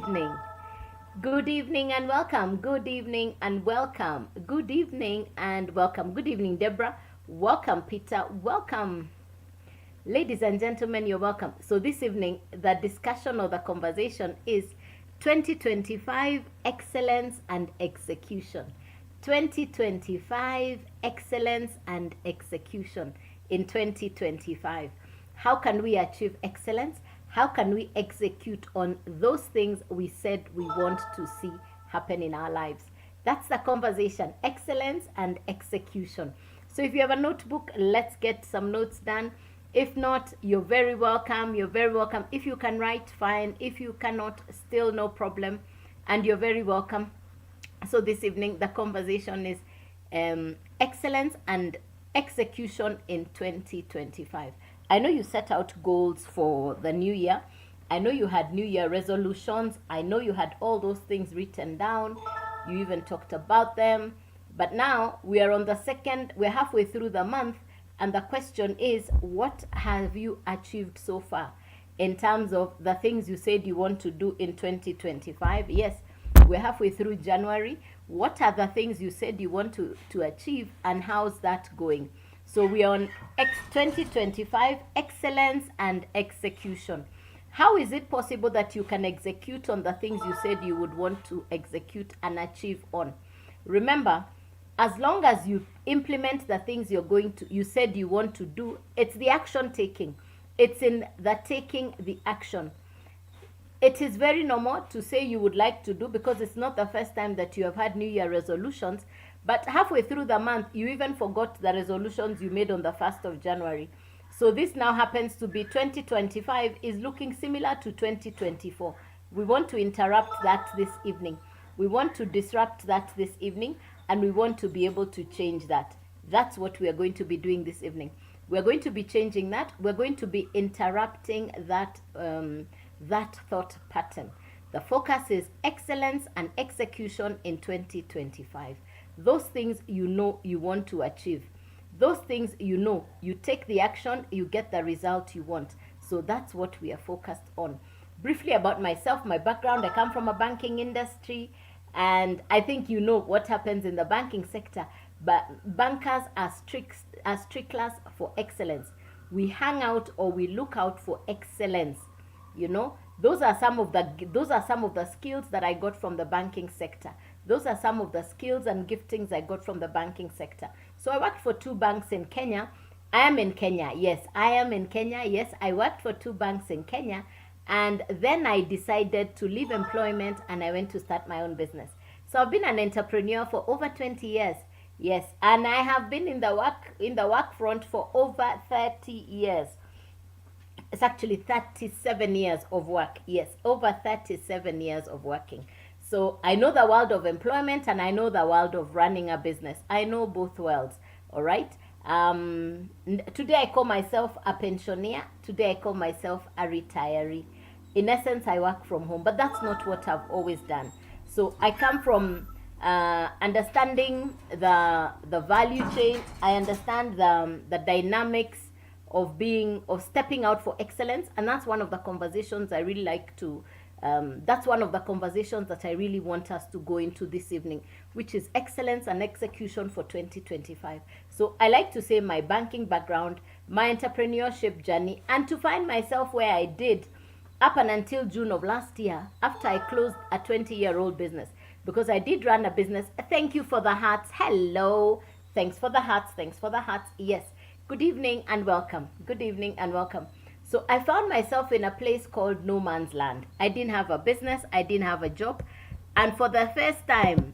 evening. Good evening and welcome. Good evening and welcome. Good evening and welcome. Good evening, Deborah. Welcome, Peter. Welcome. Ladies and gentlemen, you're welcome. So this evening, the discussion or the conversation is 2025 Excellence and Execution. 2025 Excellence and Execution in 2025. How can we achieve excellence? How can we execute on those things we said we want to see happen in our lives? That's the conversation, excellence and execution. So if you have a notebook, let's get some notes done. If not, you're very welcome. You're very welcome. If you can write, fine. If you cannot, still no problem. And you're very welcome. So this evening, the conversation is excellence and execution in 2025. I know you set out goals for the new year. I know you had new year resolutions. I know you had all those things written down. You even talked about them. But now we are on the second, we're halfway through the month. And the question is, what have you achieved so far in terms of the things you said you want to do in 2025? Yes, we're halfway through January. What are the things you said you want to achieve, and how's that going? So we are on 2025 Excellence and Execution. How is it possible that you can execute on the things you said you would want to execute and achieve on? Remember, as long as you implement the things you said you want to do, it's the action taking. It's in the taking the action. It is very normal to say you would like to do, because it's not the first time that you have had New Year resolutions, but halfway through the month, you even forgot the resolutions you made on the 1st of January. So this now happens to be 2025 is looking similar to 2024. We want to interrupt that this evening. We want to disrupt that this evening, and we want to be able to change that. That's what we are going to be doing this evening. We're going to be changing that. We're going to be interrupting that thought pattern. The focus is excellence and execution in 2025. Those things you know you want to achieve. Those things you know, you take the action, you get the result you want. So that's what we are focused on. Briefly about myself, my background, I come from a banking industry, and I think you know what happens in the banking sector. But bankers are stricklers for excellence. We hang out, or we look out for excellence. You know, those are some of the skills that I got from the banking sector. Those are some of the skills and giftings I got from the banking sector. So I worked for 2 banks in Kenya. I am in Kenya. Yes, I am in Kenya. Yes, I worked for 2 banks in Kenya. And then I decided to leave employment, and I went to start my own business. So I've been an entrepreneur for over 20 years. Yes, and I have been in the work front for over 30 years. It's actually 37 years of work. Yes, over 37 years of working. So I know the world of employment, and I know the world of running a business. I know both worlds. All right. Today I call myself a pensioner. Today I call myself a retiree. In essence, I work from home, but that's not what I've always done. So I come from understanding the value chain. I understand the dynamics of stepping out for excellence, and that's one of the conversations I really like to. That's one of the conversations that I really want us to go into this evening, which is excellence and execution for 2025. So I like to say my banking background, my entrepreneurship journey, and to find myself where I did up and until June of last year, after I closed a 20-year-old business, because I did run a business. Thank you for the hearts. Hello. Thanks for the hearts. Thanks for the hearts. Yes. Good evening and welcome. Good evening and welcome. So I found myself in a place called no man's land. I didn't have a business. I didn't have a job. And for the first time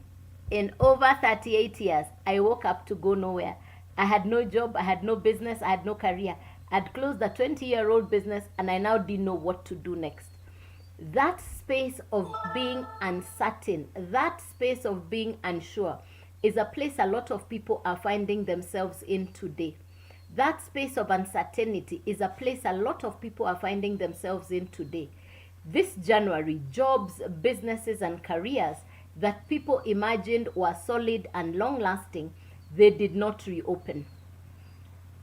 in over 38 years, I woke up to go nowhere. I had no job. I had no business. I had no career. I'd closed a 20-year-old business, and I now didn't know what to do next. That space of being uncertain, that space of being unsure, is a place a lot of people are finding themselves in today. That space of uncertainty is a place a lot of people are finding themselves in today. This January, jobs, businesses, and careers that people imagined were solid and long-lasting, they did not reopen.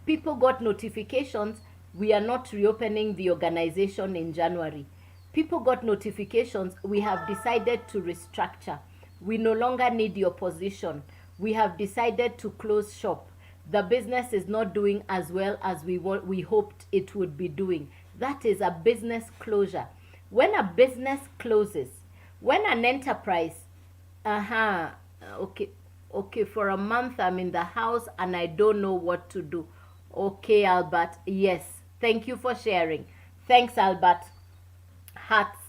People got notifications, we are not reopening the organization in January. People got notifications. We have decided to restructure. We no longer need your position. We have decided to close shop. The business is not doing as well as we hoped it would be doing. That is a business closure. When a business closes, when an enterprise, okay, for a month I'm in the house and I don't know what to do. Okay, Albert, yes, thank you for sharing. Thanks, Albert. Hearts,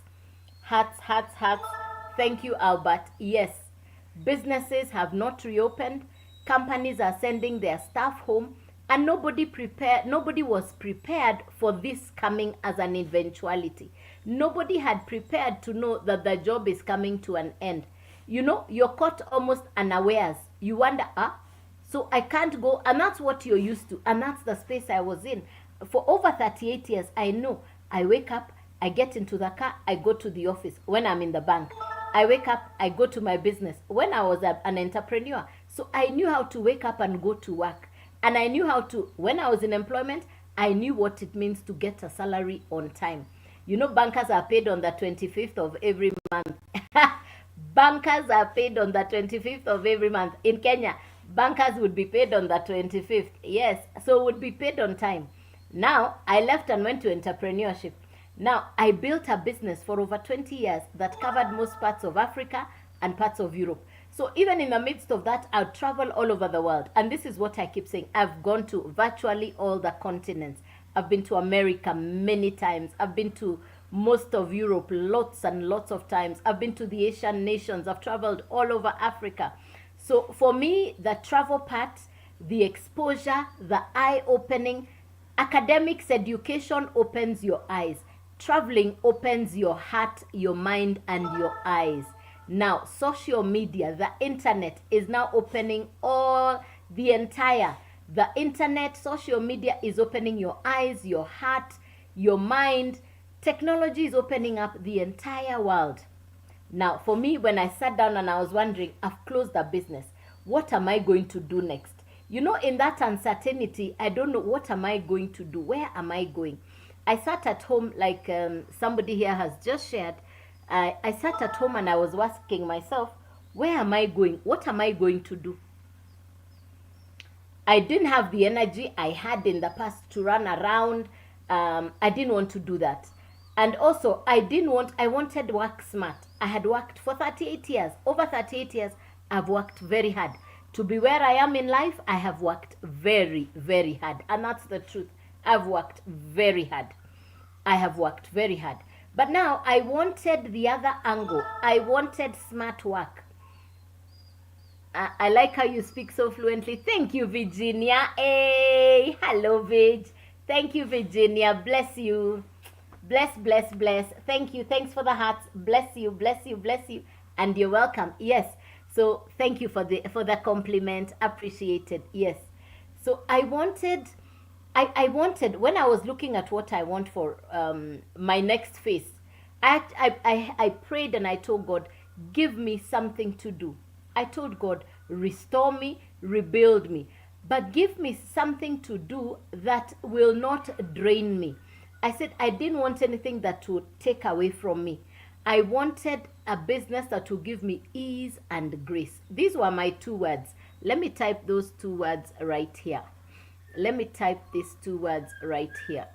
hearts, hearts, hearts. Thank you, Albert. Yes, businesses have not reopened. Companies are sending their staff home, and nobody was prepared for this coming as an eventuality. Nobody had prepared to know that the job is coming to an end. You know, you're caught almost unawares. You wonder, so I can't go, and that's what you're used to, and that's the space I was in. For over 38 years, I know. I wake up, I get into the car, I go to the office when I'm in the bank. I wake up, I go to my business. When I was an entrepreneur, so I knew how to wake up and go to work. And I knew how to, when I was in employment, I knew what it means to get a salary on time. You know, bankers are paid on the 25th of every month. Bankers are paid on the 25th of every month. In Kenya, bankers would be paid on the 25th. Yes, so would be paid on time. Now, I left and went to entrepreneurship. Now, I built a business for over 20 years that covered most parts of Africa and parts of Europe. So even in the midst of that, I'll travel all over the world. And this is what I keep saying. I've gone to virtually all the continents. I've been to America many times. I've been to most of Europe lots and lots of times. I've been to the Asian nations. I've traveled all over Africa. So for me, the travel part, the exposure, the eye-opening, academics, education opens your eyes. Traveling opens your heart, your mind, and your eyes. Now, social media, the internet is now opening the internet, social media is opening your eyes, your heart, your mind. Technology is opening up the entire world. Now, for me, when I sat down and I was wondering, I've closed the business. What am I going to do next? You know, in that uncertainty, I don't know, what am I going to do? Where am I going? I sat at home, like somebody here has just shared. I sat at home and I was asking myself, where am I going? What am I going to do? I didn't have the energy I had in the past to run around. I didn't want to do that. And also, I wanted work smart. I had worked for 38 years. Over 38 years, I've worked very hard. To be where I am in life, I have worked very, very hard. And that's the truth. I've worked very hard. I have worked very hard. But now I wanted the other angle. I wanted smart work. I like how you speak so fluently. Thank you, Virginia. Hey, hello, Vig. Thank you, Virginia. Bless you. Bless, bless, bless. Thank you. Thanks for the hearts. Bless you, bless you, bless you. And you're welcome. Yes. So thank you for the compliment. Appreciated. Yes. So I wanted, when I was looking at what I want for my next phase, I prayed and I told God, give me something to do. I told God, restore me, rebuild me, but give me something to do that will not drain me. I said I didn't want anything that would take away from me. I wanted a business that would give me ease and grace. These were my 2 words. Let me type those 2 words right here. Let me type these 2 words right here.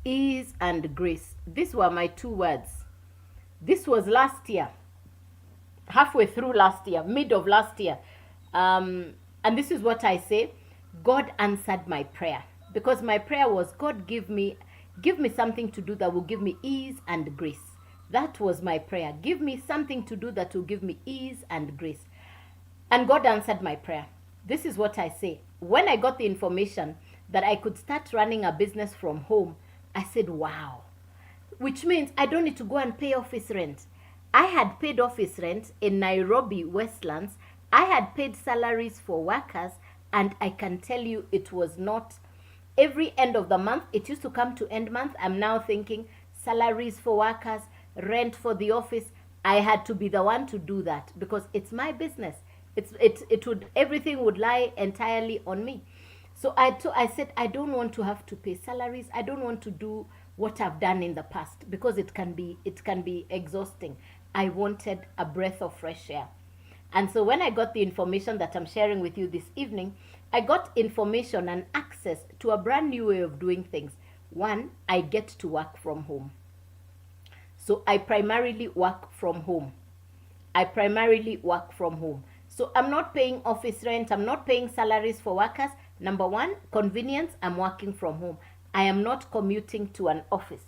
Ease and grace. These were my 2 words. This was last year, halfway through last year, mid of last year. And this is what I say. God answered my prayer, because my prayer was, God, give me something to do that will give me ease and grace. That was my prayer. Give me something to do that will give me ease and grace. And God answered my prayer. This is what I say. When I got the information that I could start running a business from home, I said, wow. Which means I don't need to go and pay office rent. I had paid office rent in Nairobi, Westlands. I had paid salaries for workers, and I can tell you it was not every end of the month. It used to come to end month. I'm now thinking salaries for workers, rent for the office, I had to be the one to do that because it's my business. It would, everything would lie entirely on me. So I said, I don't want to have to pay salaries. I don't want to do what I've done in the past because it can be exhausting. I wanted a breath of fresh air. And so when I got the information that I'm sharing with you this evening, I got information and access to a brand new way of doing things. One, I get to work from home. So I primarily work from home. So I'm not paying office rent. I'm not paying salaries for workers. Number one, convenience, I'm working from home. I am not commuting to an office.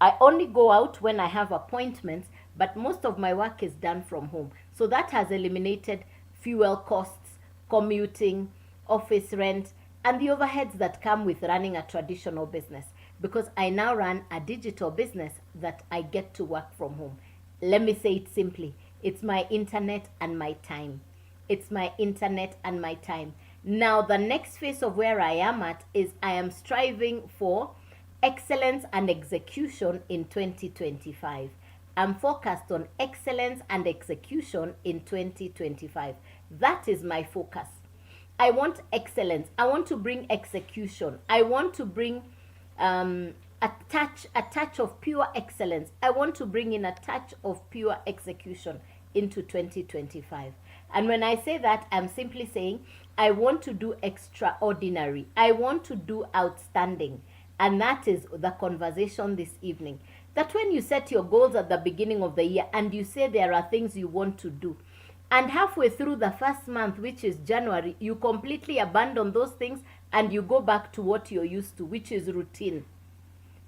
I only go out when I have appointments, but most of my work is done from home. So that has eliminated fuel costs, commuting, office rent, and the overheads that come with running a traditional business, because I now run a digital business that I get to work from home. Let me say it simply. It's my internet and my time. Now, the next phase of where I am at is I am striving for excellence and execution in 2025. I'm focused on excellence and execution in 2025. That is my focus. I want excellence. I want to bring execution. I want to bring a touch of pure excellence. I want to bring in a touch of pure execution into 2025. And when I say that, I'm simply saying I want to do extraordinary. I want to do outstanding. And that is the conversation this evening. That when you set your goals at the beginning of the year and you say there are things you want to do, and halfway through the first month, which is January, you completely abandon those things and you go back to what you're used to, which is routine.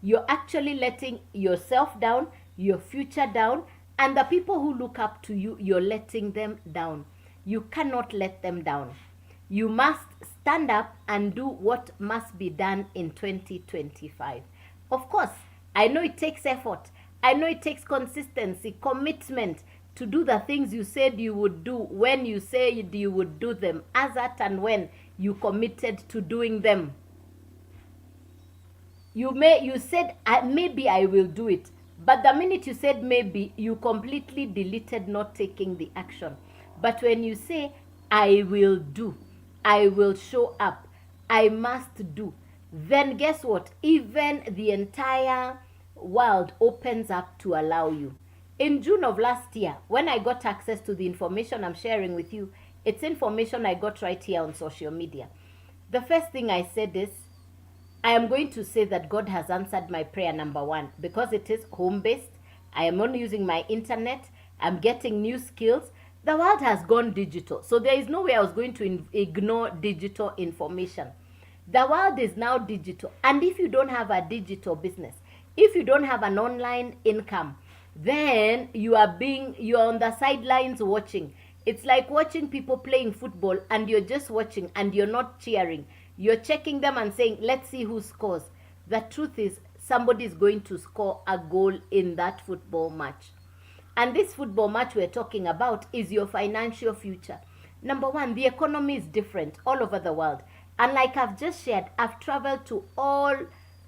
You're actually letting yourself down, your future down, and the people who look up to you, you're letting them down. You cannot let them down. You must stand up and do what must be done in 2025. Of course, I know it takes effort. I know it takes consistency, commitment to do the things you said you would do when you said you would do them, as at and when you committed to doing them. You said, maybe I will do it. But the minute you said maybe, you completely deleted not taking the action. But when you say, I will do, I will show up, I must do, then guess what? Even the entire world opens up to allow you. In June of last year, when I got access to the information I'm sharing with you, it's information I got right here on social media. The first thing I said is, I am going to say that God has answered my prayer, number one, because it is home-based. I am only using my internet. I'm getting new skills. The world has gone digital. So there is no way I was going to ignore digital information. The world is now digital. And if you don't have a digital business, if you don't have an online income, then you're on the sidelines watching. It's like watching people playing football and you're just watching and you're not cheering. You're checking them and saying, let's see who scores. The truth is, somebody is going to score a goal in that football match. And this football match we're talking about is your financial future. Number one, the economy is different all over the world. And like I've just shared, I've traveled to all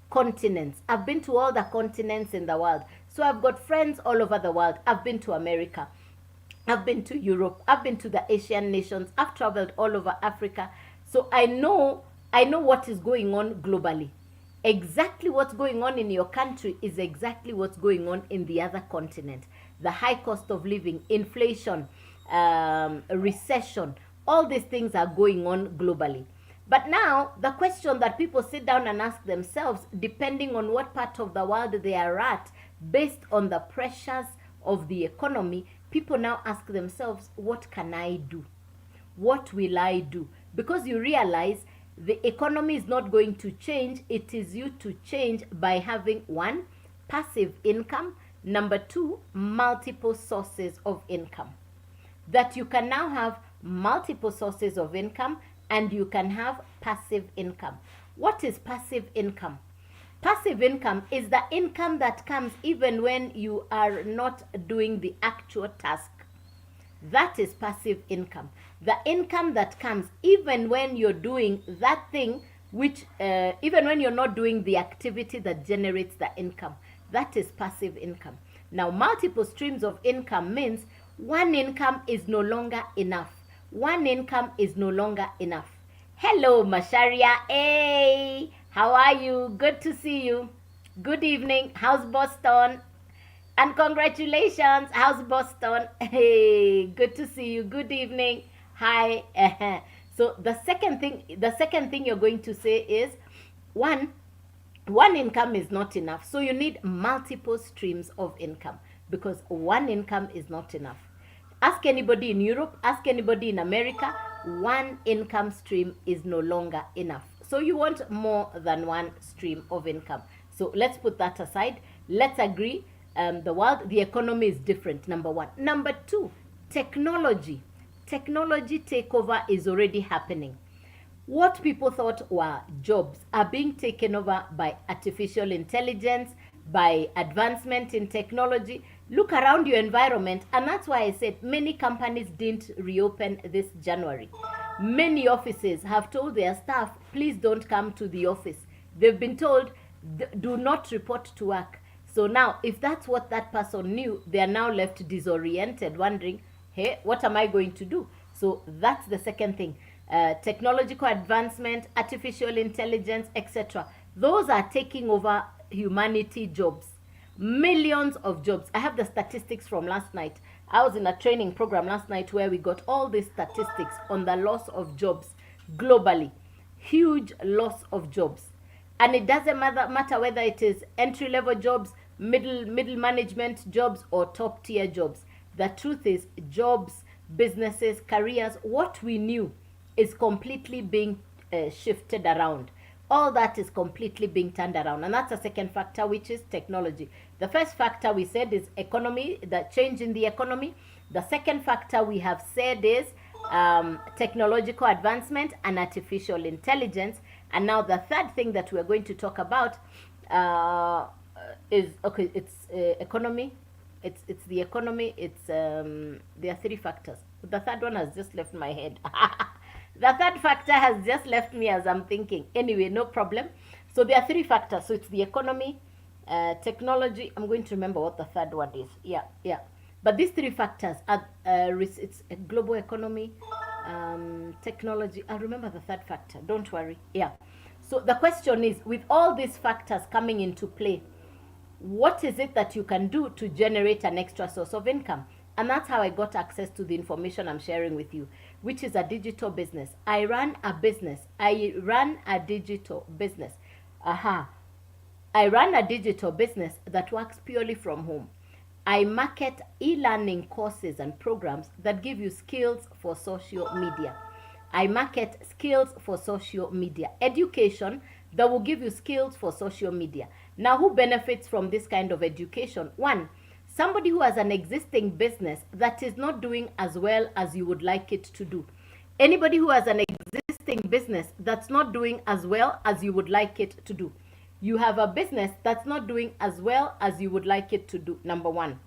continents. I've been to all the continents in the world. So I've got friends all over the world. I've been to America. I've been to Europe. I've been to the Asian nations. I've traveled all over Africa. So I know what is going on globally. Exactly what's going on in your country is exactly what's going on in the other continent. The high cost of living, inflation, recession, all these things are going on globally. But now, the question that people sit down and ask themselves, depending on what part of the world they are at, based on the pressures of the economy, people now ask themselves, what can I do? What will I do? Because you realize the economy is not going to change. It is you to change by having, one, passive income. Number two, multiple sources of income. That you can now have multiple sources of income and you can have passive income. What is passive income? Passive income is the income that comes even when you are not doing the actual task. That is passive income. The income that comes even when you're doing that thing, which even when you're not doing the activity that generates the income. That is passive income. Now, multiple streams of income means one income is no longer enough. One income is no longer enough. Hello, Masharia. Hey, how are you? Good to see you. Good evening. How's Boston? And congratulations. How's Boston? Hey, good to see you. Good evening. Hi. So the second thing you're going to say is one income is not enough. So you need multiple streams of income, because one income is not enough. Ask anybody in Europe, ask anybody in America, one income stream is no longer enough. So you want more than one stream of income. So let's put that aside. Let's agree the economy is different, number one. Number two, technology takeover is already happening. What people thought were jobs are being taken over by artificial intelligence, by advancement in technology. Look around your environment, and that's why I said many companies didn't reopen this January. Many offices have told their staff, please don't come to the office. They've been told, do not report to work. So now, if that's what that person knew, they are now left disoriented, wondering, hey, what am I going to do? So that's the second thing. Technological advancement, artificial intelligence, etc. Those are taking over humanity jobs. Millions of jobs. I have the statistics from last night. I was in a training program last night where we got all these statistics on the loss of jobs globally. Huge loss of jobs. And it doesn't matter whether it is entry-level jobs, middle management jobs, or top-tier jobs. The truth is, jobs, businesses, careers, what we knew is completely being shifted around. All that is completely being turned around. And that's the second factor, which is technology. The first factor we said is economy, the change in the economy. The second factor we have said is technological advancement and artificial intelligence. And now the third thing that we're going to talk about is, okay, it's economy. It's the economy. It's there are three factors. The third one has just left my head. The third factor has just left me as I'm thinking. Anyway, no problem. So there are three factors. So it's the economy, technology. I'm going to remember what the third one is. Yeah. But these three factors are it's a global economy, technology. I'll remember the third factor. Don't worry. Yeah. So the question is, with all these factors coming into play, what is it that you can do to generate an extra source of income? And that's how I got access to the information I'm sharing with you, which is a digital business. I run a digital business. I run a digital business that works purely from home. I market e-learning courses and programs that give you skills for social media. I market skills for social media. Education that will give you skills for social media. Now, who benefits from this kind of education? One, somebody who has an existing business that is not doing as well as you would like it to do. Anybody who has an existing business that's not doing as well as you would like it to do. You have a business that's not doing as well as you would like it to do, number one,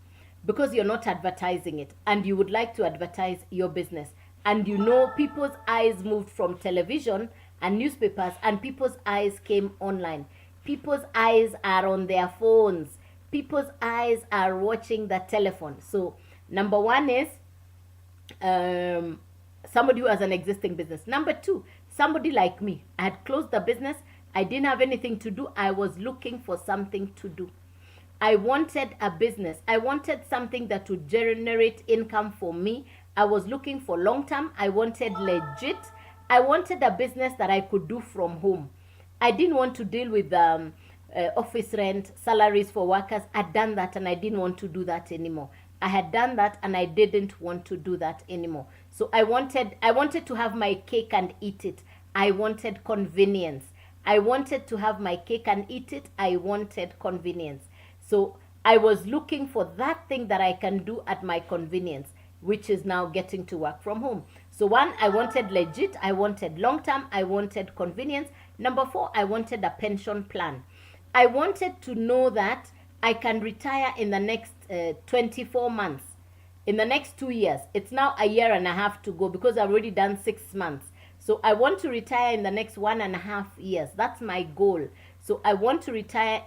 because you're not advertising it, and you would like to advertise your business. And you know, people's eyes moved from television and newspapers, and people's eyes came online. People's eyes are on their phones. People's eyes are watching the telephone. So number one is somebody who has an existing business. Number two, somebody like me. I had closed the business. I didn't have anything to do. I was looking for something to do. I wanted a business. I wanted something that would generate income for me. I was looking for long term. I wanted legit. I wanted a business that I could do from home. I didn't want to deal with office rent, salaries for workers. I'd done that and I didn't want to do that anymore. I had done that and I didn't want to do that anymore. So I wanted to have my cake and eat it. I wanted convenience. I wanted to have my cake and eat it. I wanted convenience. So I was looking for that thing that I can do at my convenience, which is now getting to work from home. So one, I wanted legit. I wanted long term. I wanted convenience. Number four, I wanted a pension plan. I wanted to know that I can retire in the next 24 months. In the next 2 years. It's now a year and a half to go because I've already done 6 months. So I want to retire in the next 1.5 years. That's my goal. So I want to retire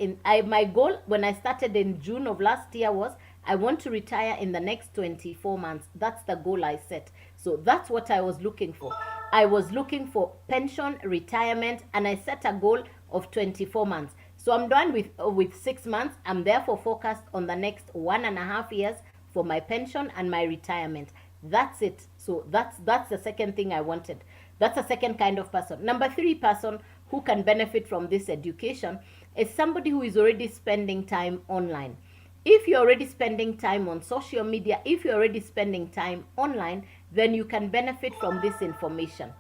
my goal when I started in June of last year was I want to retire in the next 24 months. That's the goal I set. So that's what I was looking for. I was looking for pension, retirement, and I set a goal of 24 months. So I'm done with 6 months. I'm therefore focused on the next 1.5 years for my pension and my retirement. That's it. So that's the second thing I wanted. That's the second kind of person. Number 3 person who can benefit from this education is somebody who is already spending time online. If you're already spending time on social media, if you're already spending time online, then you can benefit from this information.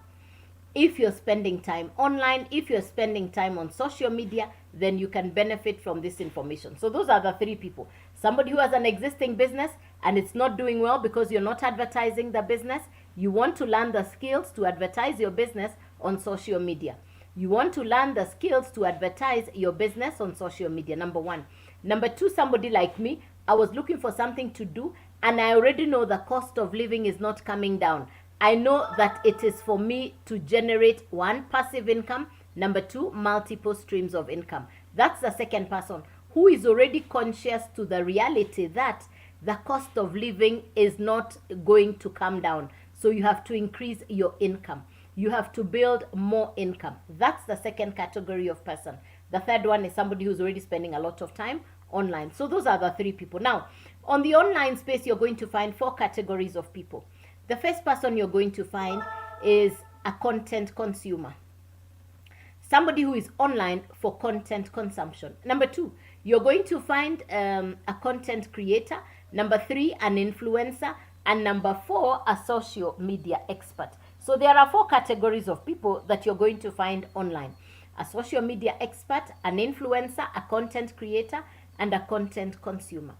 If you're spending time online, if you're spending time on social media, then you can benefit from this information. So those are the 3 people. Somebody who has an existing business and it's not doing well because you're not advertising the business. You want to learn the skills to advertise your business on social media. You want to learn the skills to advertise your business on social media, number 1. Number 2, somebody like me, I was looking for something to do and I already know the cost of living is not coming down. I know that it is for me to generate 1, passive income, number 2, multiple streams of income. That's the second person who is already conscious to the reality that the cost of living is not going to come down. So you have to increase your income. You have to build more income. That's the second category of person. The third one is somebody who's already spending a lot of time online. So those are the 3 people. Now, on the online space, you're going to find 4 categories of people. The first person you're going to find is a content consumer. Somebody who is online for content consumption. Number 2, you're going to find a content creator. Number 3, an influencer. And number 4, a social media expert. So there are 4 categories of people that you're going to find online. A social media expert, an influencer, a content creator, and a content consumer.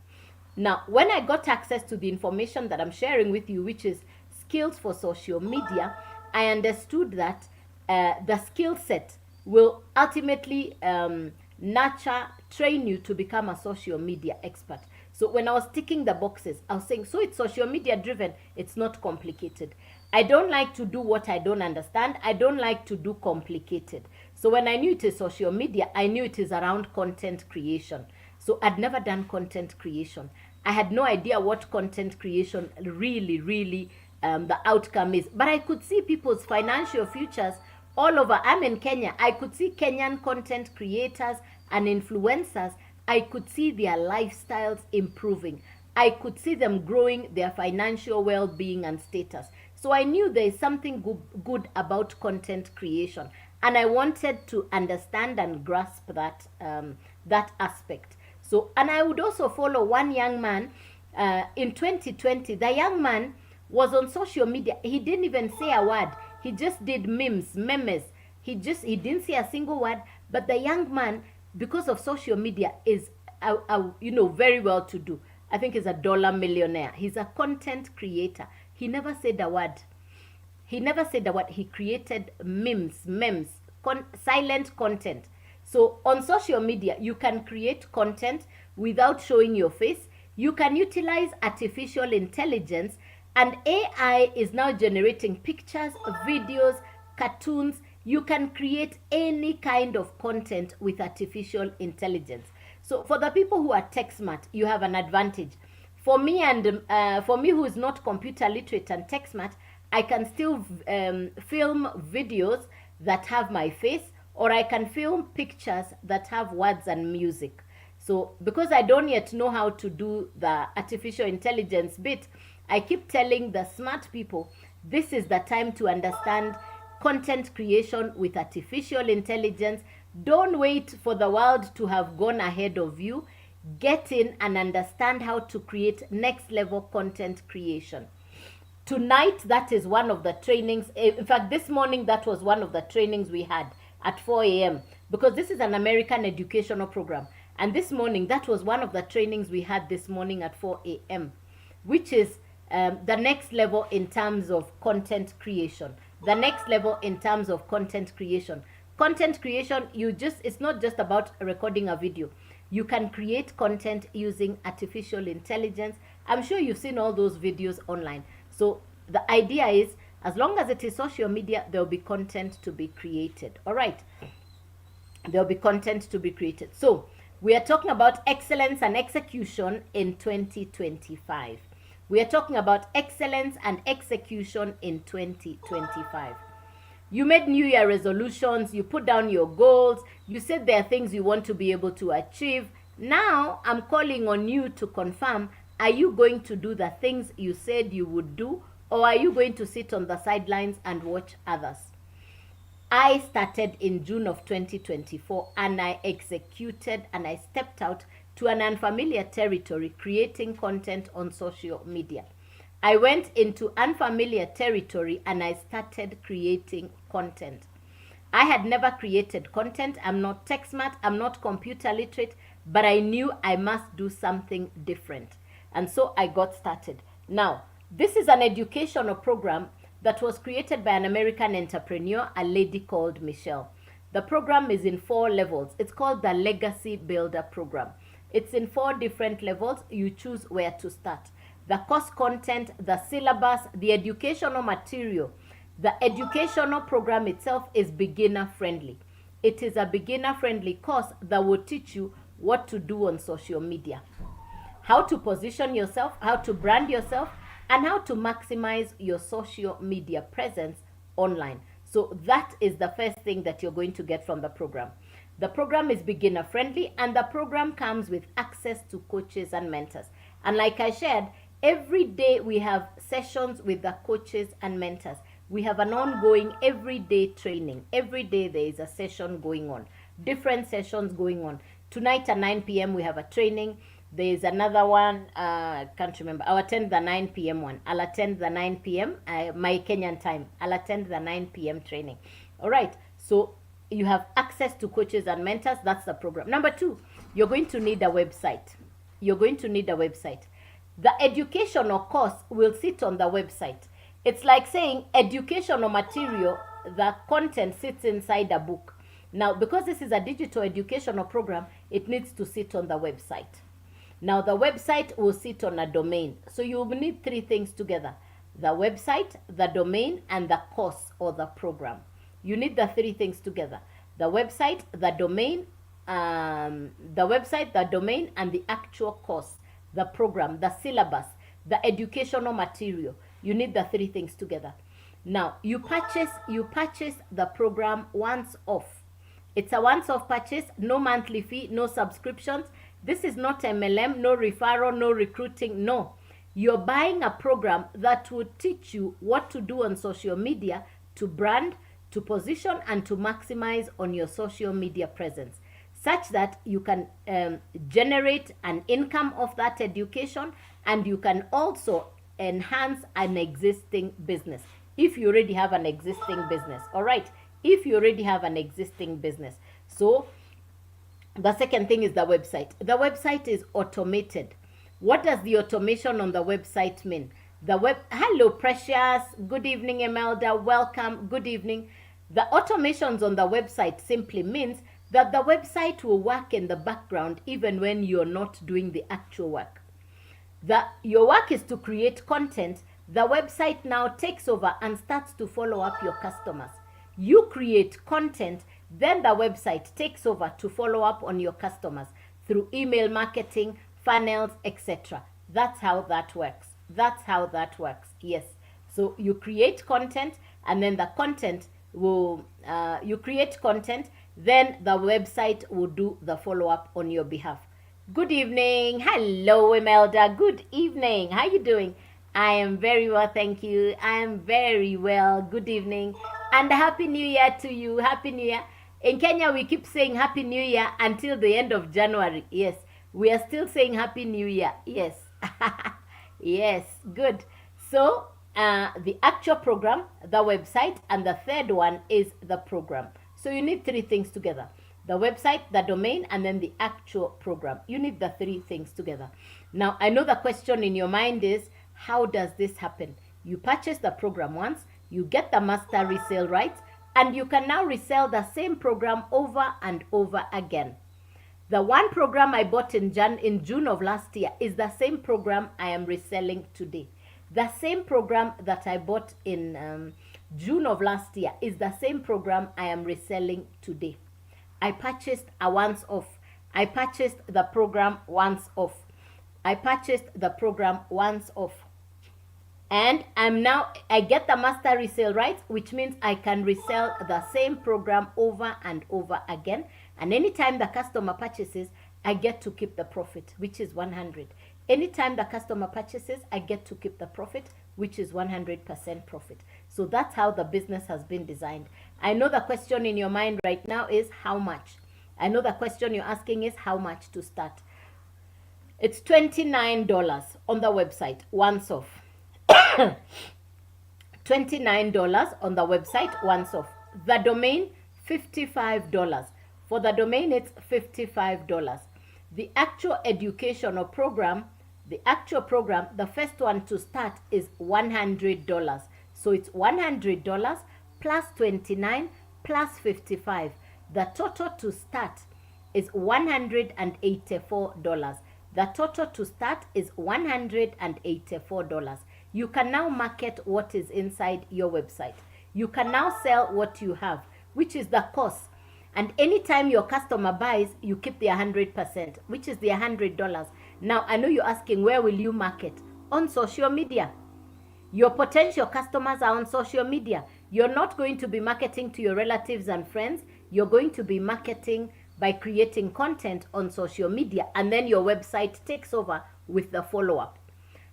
Now, when I got access to the information that I'm sharing with you, which is skills for social media, I understood that the skill set will ultimately train you to become a social media expert. So when I was ticking the boxes, I was saying, so it's social media driven. It's not complicated. I don't like to do what I don't understand. I don't like to do complicated. So when I knew it is social media, I knew it is around content creation. So I'd never done content creation. I had no idea what content creation really, the outcome is. But I could see people's financial futures all over. I'm in Kenya. I could see Kenyan content creators and influencers. I could see their lifestyles improving. I could see them growing their financial well-being and status. So I knew there is something good about content creation. And I wanted to understand and grasp that, that aspect. So, and I would also follow one young man in 2020. The young man was on social media. He didn't even say a word. He just did memes. He didn't say a single word. But the young man, because of social media, is very well to do. I think he's a dollar millionaire. He's a content creator. He never said a word. He created memes, silent content. So on social media, you can create content without showing your face. You can utilize artificial intelligence, and AI is now generating pictures, videos, cartoons. You can create any kind of content with artificial intelligence. So for the people who are tech smart, you have an advantage. For me who is not computer literate and tech smart, I can still film videos that have my face, or I can film pictures that have words and music. So because I don't yet know how to do the artificial intelligence bit, I keep telling the smart people, this is the time to understand content creation with artificial intelligence. Don't wait for the world to have gone ahead of you. Get in and understand how to create next level content creation. Tonight, that is one of the trainings. In fact, this morning, that was one of the trainings we had at 4 a.m. because this is an American educational program. And this morning, that was one of the trainings we had this morning at 4 a.m., which is the next level in terms of content creation. The next level in terms of content creation. Content creation, it's not just about recording a video. You can create content using artificial intelligence. I'm sure you've seen all those videos online. So the idea is, as long as it is social media, there will be content to be created. All right. There will be content to be created. So We are talking about excellence and execution in 2025. We are talking about excellence and execution in 2025. You made New Year resolutions, you put down your goals, you said there are things you want to be able to achieve. Now, I'm calling on you to confirm, are you going to do the things you said you would do, or are you going to sit on the sidelines and watch others? I started in June of 2024 and I executed and I stepped out to an unfamiliar territory creating content on social media. I went into unfamiliar territory and I started creating content. I had never created content. I'm not tech smart. I'm not computer literate, but I knew I must do something different. And so I got started. Now, this is an educational program that was created by an American entrepreneur, a lady called Michelle. The program is in 4 levels. It's called the Legacy Builder Program. It's in 4 different levels. You choose where to start. The course content, the syllabus, the educational material. The educational program itself is beginner friendly. It is a beginner friendly course that will teach you what to do on social media, how to position yourself, how to brand yourself, and how to maximize your social media presence online. So that is the first thing that you're going to get from the program. The program is beginner friendly and the program comes with access to coaches and mentors. And like I shared, every day we have sessions with the coaches and mentors. We have an ongoing everyday training. Every day there is a session going on, different sessions going on. Tonight at 9 p.m. we have a training. There is another one, can't remember. I'll attend the 9 p.m. one. I'll attend the 9 p.m. My Kenyan time. I'll attend the 9 p.m. training. All right. So you have access to coaches and mentors. That's the program. Number 2, you're going to need a website. You're going to need a website. The educational course will sit on the website. It's like saying educational material, the content sits inside a book. Now, because this is a digital educational program, it needs to sit on the website. Now, the website will sit on a domain. So you will need 3 things together: the website, the domain, and the course or the program. You need the 3 things together: the website, the domain, and the actual course, the program, the syllabus, the educational material. You need the 3 things together. Now, you purchase the program once off. It's a once-off purchase, no monthly fee, no subscriptions. This is not MLM, no referral, no recruiting, no. You're buying a program that will teach you what to do on social media to brand, to position, and to maximize on your social media presence, such that you can generate an income of that education, and you can also enhance an existing business if you already have an existing business. All right, if you already have an existing business. So the second thing is the website. The website is automated. What does the automation on the website mean? Hello, Precious. Good evening, Imelda. Welcome. Good evening. The automations on the website simply means that the website will work in the background even when you're not doing the actual work. Your work is to create content. The website now takes over and starts to follow up your customers. You create content, then the website takes over to follow up on your customers through email marketing, funnels, etc. That's how that works. That's how that works. Yes. So you create content, and then the content will, you create content, then the website will do the follow-up on your behalf. Good evening. Hello, Imelda. Good evening. How are you doing? I am very well, thank you. I am very well. Good evening. And Happy New Year to you. Happy New Year. In Kenya, we keep saying Happy New Year until the end of January. Yes, we are still saying Happy New Year. Yes. Yes, good. So, the actual program, the website, and the third one is the program. So you need 3 things together: the website, the domain, and then the actual program. You need the 3 things together. Now, I know the question in your mind is, how does this happen? You purchase the program once, you get the master resale rights, and you can now resell the same program over and over again. The one program I bought in June of last year is the same program I am reselling today. The same program that I bought in June of last year is the same program I am reselling today. I purchased a once off. I purchased the program once off. I purchased the program once off. And I get the master resale rights, which means I can resell the same program over and over again. And anytime the customer purchases, I get to keep the profit, which is 100. Anytime the customer purchases, I get to keep the profit, which is 100% profit. So that's how the business has been designed. I know the question in your mind right now is how much. I know the question you're asking is how much to start. It's $29 on the website, once off. $29 on the website, once off. The domain, $55. For the domain, it's $55. The actual educational program, the first one to start is $100. So it's $100 plus 29 plus 55. The total to start is $184. The total to start is $184. You can now market what is inside your website. You can now sell what you have, which is the course. And anytime your customer buys, you keep the 100%, which is the $100. Now, I know you're asking, where will you market? On social media. Your potential customers are on social media. You're not going to be marketing to your relatives and friends. You're going to be marketing by creating content on social media, and then your website takes over with the follow-up.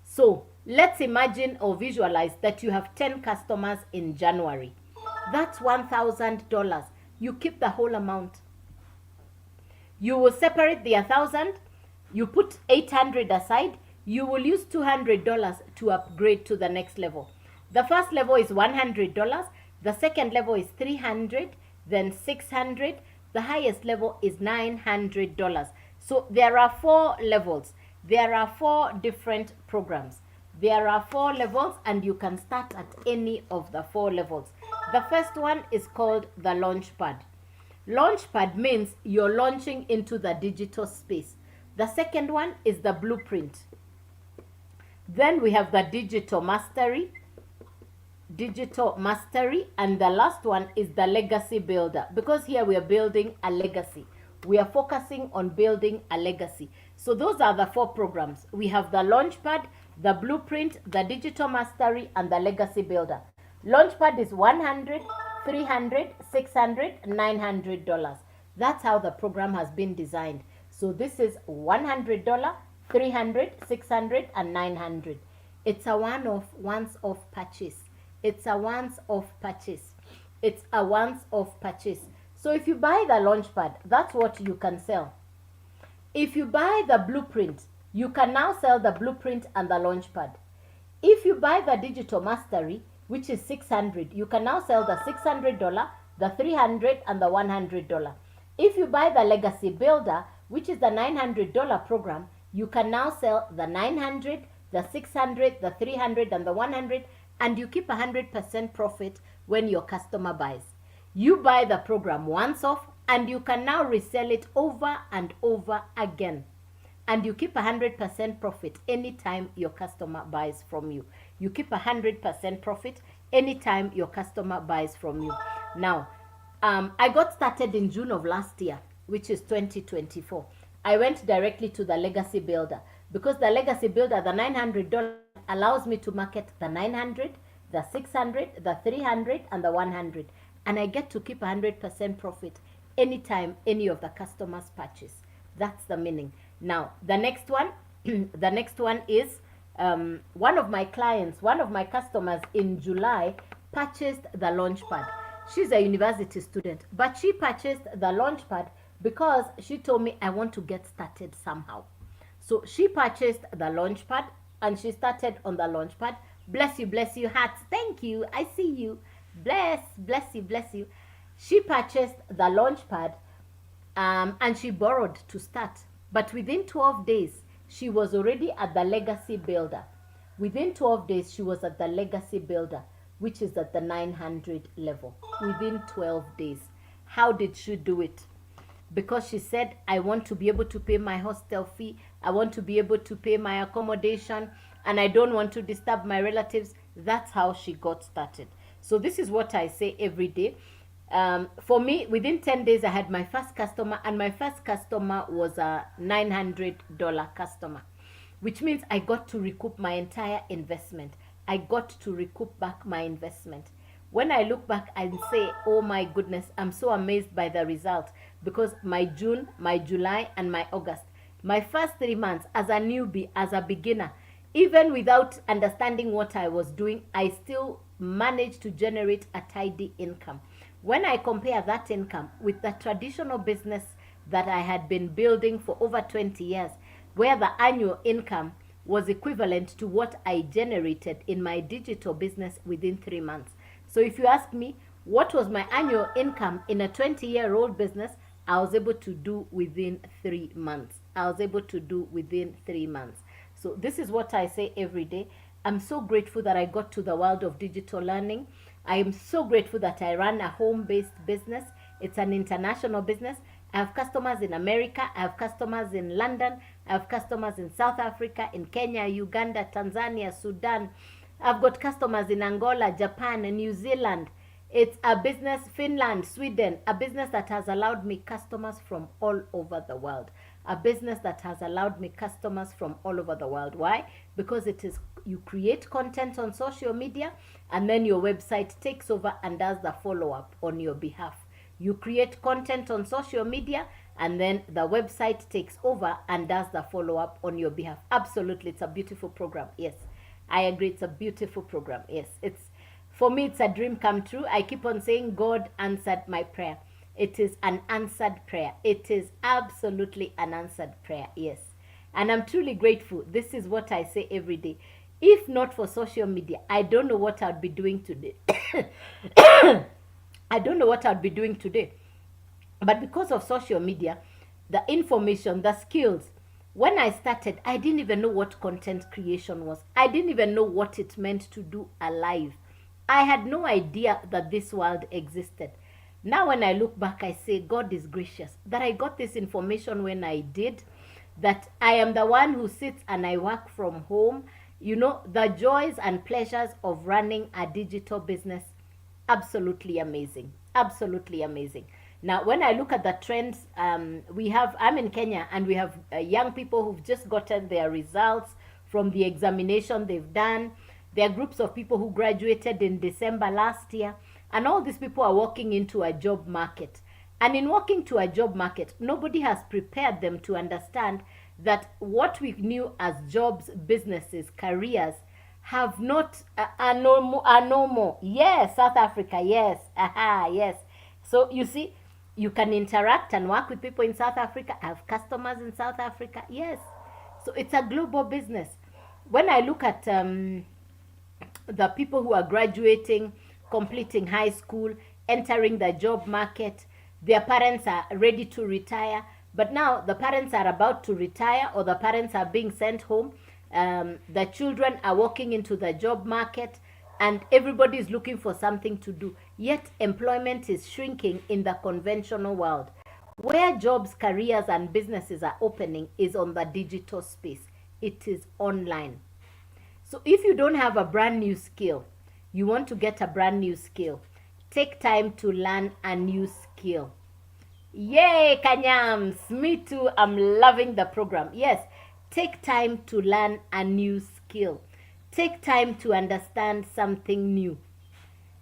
So let's imagine or visualize that you have 10 customers in January. That's $1,000. You keep the whole amount. You will separate the 1,000. You put 800 aside. You will use $200 to upgrade to the next level. The first level is $100. The second level is $300, then $600. The highest level is $900. So there are 4 levels. There are 4 different programs. There are 4 levels, and you can start at any of the 4 levels. The first one is called the Launchpad. Launchpad means you're launching into the digital space. The second one is the Blueprint. Then we have the Digital Mastery, and the last one is the Legacy Builder, because here we are building a legacy. We are focusing on building a legacy. So those are the 4 programs. We have the Launchpad, the Blueprint, the Digital Mastery, and the Legacy Builder. Launchpad is $100, $300, $600, $900. That's how the program has been designed. So this is $100, $300, $600, and $900. It's a once-off purchase. It's a once-off purchase. It's a once-off purchase. So if you buy the Launchpad, that's what you can sell. If you buy the Blueprint, you can now sell the Blueprint and the Launchpad. If you buy the Digital Mastery, which is $600, you can now sell the $600, the $300, and the $100. If you buy the Legacy Builder, which is the $900 program, you can now sell the $900, the $600, the $300, and the $100, and you keep 100% profit when your customer buys. You buy the program once off, and you can now resell it over and over again. And you keep 100% profit anytime your customer buys from you. You keep 100% profit anytime your customer buys from you. Now, I got started in June of last year, which is 2024. I went directly to the Legacy Builder, because the Legacy Builder, the $900, allows me to market the $900, the $600, the $300, and the $100. And I get to keep 100% profit anytime any of the customers purchase. That's the meaning. Now, the next one, the next one is one of my clients, one of my customers in July purchased the Launchpad. She's a university student, but she purchased the Launchpad because she told me, I want to get started somehow. So she purchased the Launchpad and she started on the Launchpad. Bless you, hearts. Thank you. I see you. Bless you. She purchased the Launchpad and she borrowed to start. But within 12 days, she was already at the Legacy Builder. Within 12 days, she was at the Legacy Builder, which is at the 900 level. Within 12 days. How did she do it? Because she said, I want to be able to pay my hostel fee. I want to be able to pay my accommodation. And I don't want to disturb my relatives. That's how she got started. So this is what I say every day. For me, within 10 days, I had my first customer, and my first customer was a $900 customer, which means I got to recoup my entire investment. I got to recoup back my investment. When I look back and say, oh my goodness, I'm so amazed by the result, because my June, my July, and my August, my first 3 months as a newbie, as a beginner, even without understanding what I was doing, I still managed to generate a tidy income. When I compare that income with the traditional business that I had been building for over 20 years, where the annual income was equivalent to what I generated in my digital business within 3 months. So if you ask me, what was my annual income in a 20-year-old business, I was able to do within 3 months. I was able to do within 3 months. So this is what I say every day. I'm so grateful that I got to the world of digital learning. I am so grateful that I run a home-based business. It's an international business. I have customers in America. I have customers in London. I have customers in South Africa, in Kenya, Uganda, Tanzania, Sudan. I've got customers in Angola, Japan, and New Zealand. It's a business, Finland, Sweden, a business that has allowed me customers from all over the world. A business that has allowed me customers from all over the world. Why? Because it is, you create content on social media, and then your website takes over and does the follow-up on your behalf. You create content on social media, and then the website takes over and does the follow-up on your behalf. Absolutely, it's a beautiful program. Yes, I agree, it's a beautiful program. Yes, it's, for me, it's a dream come true. I keep on saying God answered my prayer. It is an answered prayer. It is absolutely an answered prayer. Yes. And I'm truly grateful. This is what I say every day. If not for social media, I don't know what I'd be doing today. I don't know what I'd be doing today. But because of social media, the information, the skills, when I started, I didn't even know what content creation was. I didn't even know what it meant to do a live. I had no idea that this world existed. Now when I look back, I say, God is gracious that I got this information when I did, that I am the one who sits and I work from home. You know, the joys and pleasures of running a digital business, absolutely amazing. Absolutely amazing. Now, when I look at the trends, I'm in Kenya, and we have young people who've just gotten their results from the examination they've done. There are groups of people who graduated in December last year. And all these people are walking into a job market. And in walking to a job market, nobody has prepared them to understand that what we knew as jobs, businesses, careers have not are no more. Yes, South Africa, yes. Aha, yes. So you see, you can interact and work with people in South Africa, have customers in South Africa. Yes. So it's a global business. When I look at the people who are graduating, completing high school, entering the job market, their parents are ready to retire, but now the parents are about to retire, or the parents are being sent home. The children are walking into the job market, and everybody is looking for something to do. Yet employment is shrinking in the conventional world. Where jobs, careers, and businesses are opening is on the digital space. It is online. So if you don't have a brand new skill, you want to get a brand new skill, take time to learn a new skill. Yay, Kanyams! Me too, I'm loving the program. Yes, take time to learn a new skill. Take time to understand something new.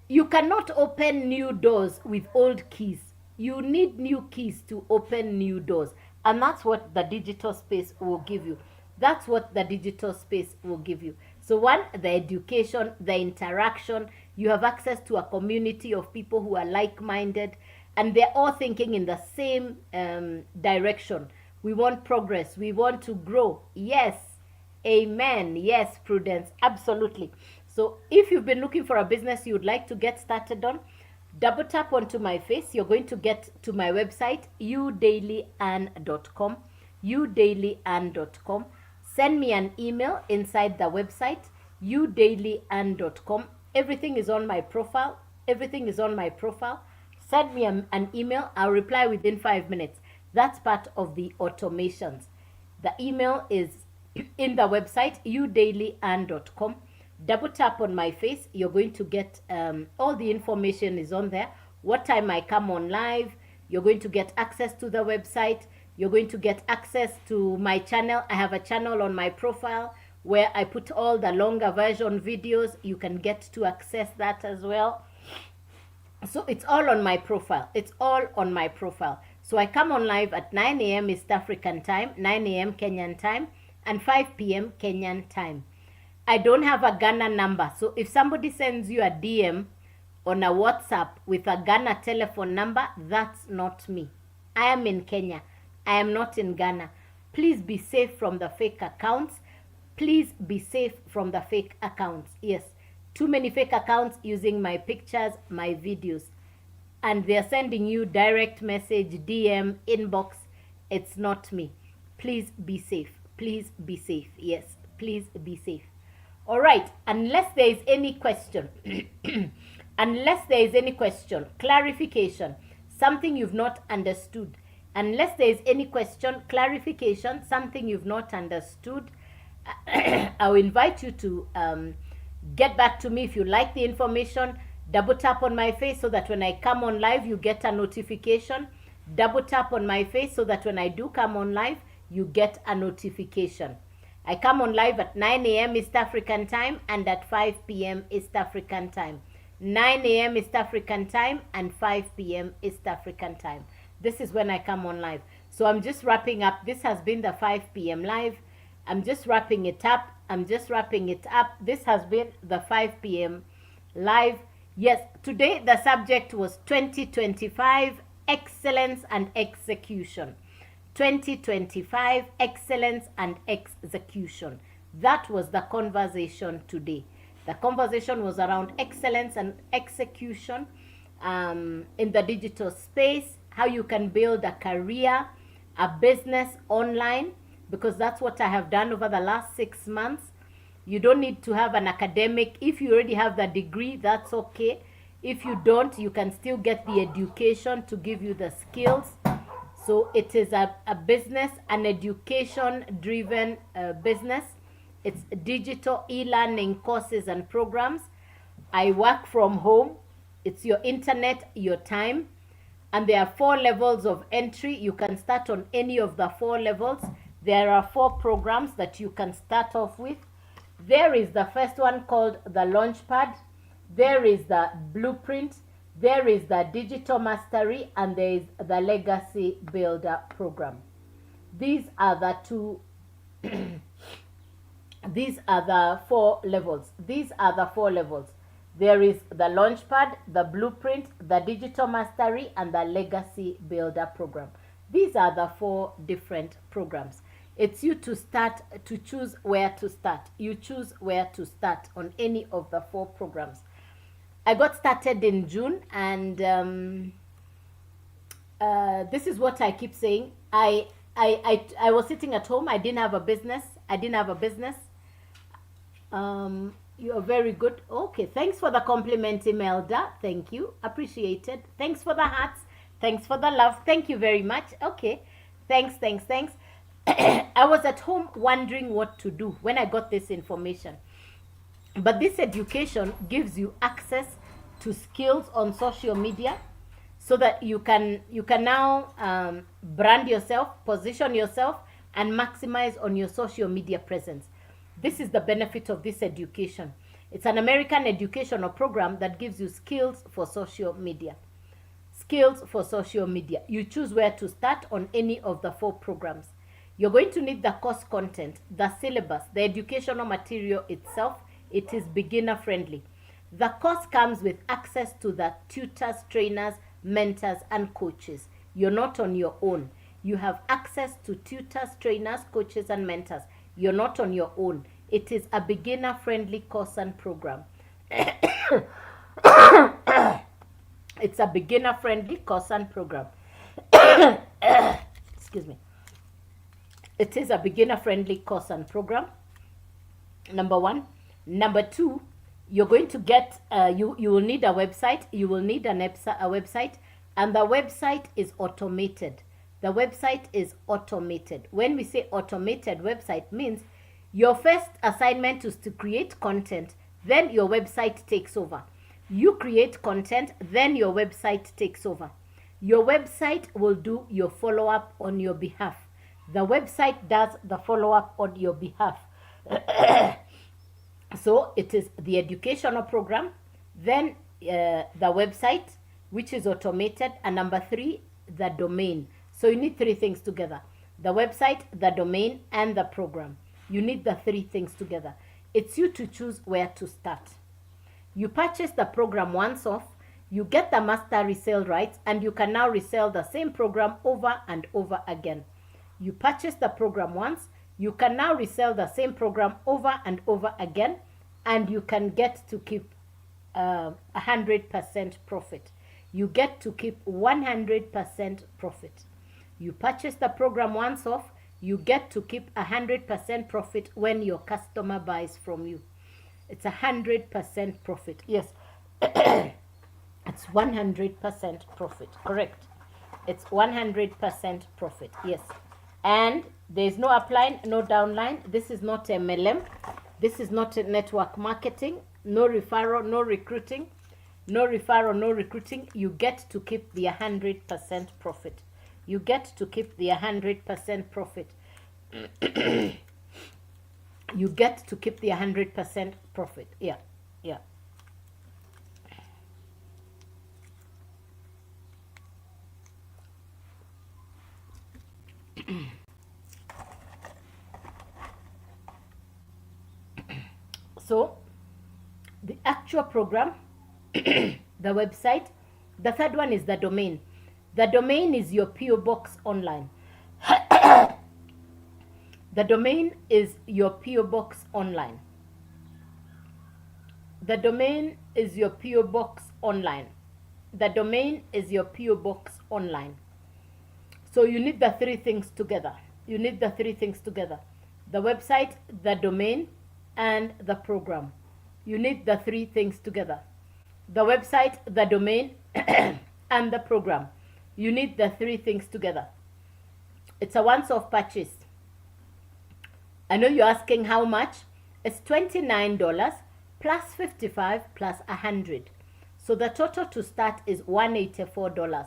You cannot open new doors with old keys. You need new keys to open new doors. And that's what the digital space will give you. That's what the digital space will give you. So one, the education, the interaction. You have access to a community of people who are like-minded, and they're all thinking in the same direction. We want progress. We want to grow. Yes. Amen. Yes, Prudence. Absolutely. So if you've been looking for a business you would like to get started on, double tap onto my face. You're going to get to my website, udailyarn.com. udailyarn.com. Send me an email inside the website, udailyarn.com. Everything is on my profile. Everything is on my profile. Send me an email. I'll reply within 5 minutes. That's part of the automations. The email is in the website, udailyarn.com. Double tap on my face. You're going to get all the information is on there. what time I come on live. You're going to get access to the website. You're going to get access to my channel. I have a channel on my profile where I put all the longer version videos. You can get to access that as well. So it's all on my profile. It's all on my profile. So I come on live at 9 a.m. East African time, 9 a.m. Kenyan time, and 5 p.m. Kenyan time. I don't have a Ghana number. So if somebody sends you a DM on a WhatsApp with a Ghana telephone number, that's not me. I am in Kenya. I am not in Ghana. Please be safe from the fake accounts. Please be safe from the fake accounts. Yes, too many fake accounts using my pictures, my videos. And they're sending you direct message, DM, inbox. It's not me. Please be safe. Please be safe. Yes, please be safe. All right, unless there is any question, unless there is any question, clarification, something you've not understood, unless there is any question, clarification, something you've not understood, I will invite you to get back to me if you like the information. Double tap on my face so that when I come on live, you get a notification. Double tap on my face so that when I do come on live, you get a notification. I come on live at 9 a.m. East African time and at 5 p.m. East African time. 9 a.m. East African time and 5 p.m. East African time. This is when I come on live. So I'm just wrapping up. This has been the 5 p.m. live. I'm just wrapping it up. I'm just wrapping it up. This has been the 5 p.m. live. Yes, today the subject was 2025 Excellence and Execution. 2025 Excellence and Execution. That was the conversation today. The conversation was around excellence and execution in the digital space, how you can build a career, a business online, because that's what I have done over the last 6 months. You don't need to have an academic. If you already have the degree, that's okay. If you don't, you can still get the education to give you the skills. So it is a business, an education-driven business. It's digital e-learning courses and programs. I work from home. It's your internet, your time. And there are 4 levels of entry. You can start on any of the 4 levels. There are 4 programs that you can start off with. There is the first one called the Launchpad. There is the Blueprint. There is the Digital Mastery, and there is the Legacy Builder program. These are the 2 these are the 4 levels. These are the 4 levels. There is the Launchpad, the Blueprint, the Digital Mastery, and the Legacy Builder program. These are the 4 different programs. It's you to start, to choose where to start. You choose where to start on any of the 4 programs. I got started in June, and this is what I keep saying. I was sitting at home. I didn't have a business. You are very good. Okay, thanks for the compliment, Imelda. Thank you, appreciated. Thanks for the hearts. Thanks for the love. Thank you very much. Okay, thanks. I was at home wondering what to do when I got this information. But this education gives you access to skills on social media so that you can now brand yourself, position yourself, and maximize on your social media presence. This is the benefit of this education. It's an American educational program that gives you skills for social media. Skills for social media. You choose where to start on any of the 4 programs. You're going to need the course content, the syllabus, the educational material itself. It is beginner friendly. The course comes with access to the tutors, trainers, mentors, and coaches. You're not on your own. You have access to tutors, trainers, coaches, and mentors. You're not on your own. It is a beginner friendly course and program. It's a beginner friendly course and program. Excuse me. It is a beginner friendly course and program. Number 1. Number 2, you're going to get, you will need a website. You will need a website, and the website is automated. The website is automated. When we say automated website, means your first assignment is to create content, then your website takes over. You create content, then your website takes over. Your website will do your follow-up on your behalf. The website does the follow-up on your behalf. So it is the educational program, then the website, which is automated, and number 3, the domain. So you need 3 things together: the website, the domain, and the program. You need the 3 things together. It's you to choose where to start. You purchase the program once off, you get the master resale rights, and you can now resell the same program over and over again. You purchase the program once, you can now resell the same program over and over again, and you can get to keep 100% profit. You get to keep 100% profit. You purchase the program once off, you get to keep 100% profit when your customer buys from you. It's 100% profit. Yes, it's 100% profit. Correct. It's 100% profit. Yes. And there's no upline, no downline. This is not MLM. This is not a network marketing. No referral, no recruiting. No referral, no recruiting. You get to keep the 100% profit. You get to keep the 100% profit. You get to keep the 100% profit. Yeah, yeah. So, the actual program, the website, the third one is the domain. The domain is your PO box online. The domain is your PO box online. The domain is your PO box online. The domain is your PO box online. So you need the 3 things together. You need the 3 things together: the website, the domain, and the program. You need the 3 things together: the website, the domain, and the program. You need the 3 things together. It's a once-off purchase. I know you're asking how much. It's $29 plus $55 plus $100. So the total to start is $184.